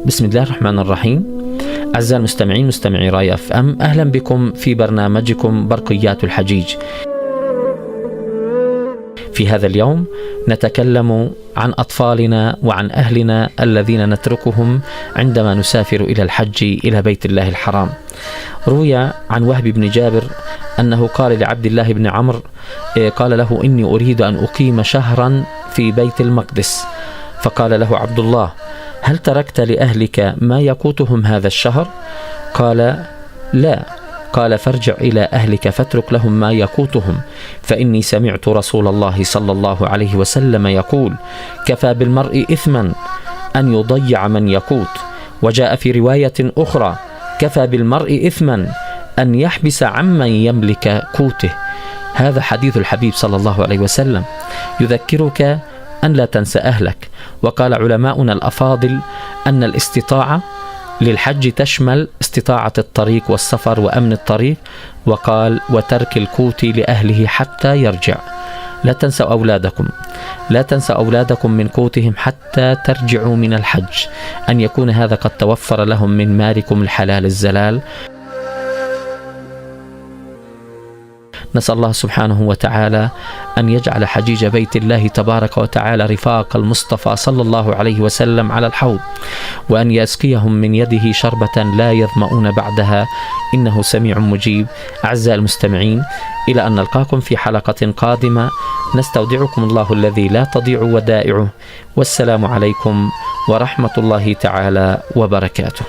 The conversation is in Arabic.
بسم الله الرحمن الرحيم. أعزائي المستمعين، مستمعي راي اف ام، أهلا بكم في برنامجكم برقيات الحجيج. في هذا اليوم نتكلم عن أطفالنا وعن أهلنا الذين نتركهم عندما نسافر إلى الحج إلى بيت الله الحرام. روي عن وهب بن جابر أنه قال لعبد الله بن عمرو، قال له: إني أريد أن أقيم شهرا في بيت المقدس. فقال له عبد الله: هل تركت لأهلك ما يقوتهم هذا الشهر؟ قال: لا. قال: فارجع إلى أهلك فاترك لهم ما يقوتهم، فإني سمعت رسول الله صلى الله عليه وسلم يقول: كفى بالمرء إثما أن يضيع من يقوت. وجاء في رواية أخرى: كفى بالمرء إثما أن يحبس عمن يملك قوته. هذا حديث الحبيب صلى الله عليه وسلم يذكرك أن لا تنسى أهلك. وقال علماؤنا الأفاضل أن الاستطاعة للحج تشمل استطاعة الطريق والسفر وأمن الطريق، وقال: وترك القوت لأهله حتى يرجع. لا تنسوا أولادكم من قوتهم حتى ترجعوا من الحج، أن يكون هذا قد توفر لهم من مالكم الحلال الزلال. نسأل الله سبحانه وتعالى أن يجعل حجيج بيت الله تبارك وتعالى رفاق المصطفى صلى الله عليه وسلم على الحوض، وأن يسقيهم من يده شربة لا يظمؤون بعدها، إنه سميع مجيب. أعزائي المستمعين، إلى أن نلقاكم في حلقة قادمة، نستودعكم الله الذي لا تضيع ودائعه، والسلام عليكم ورحمة الله تعالى وبركاته.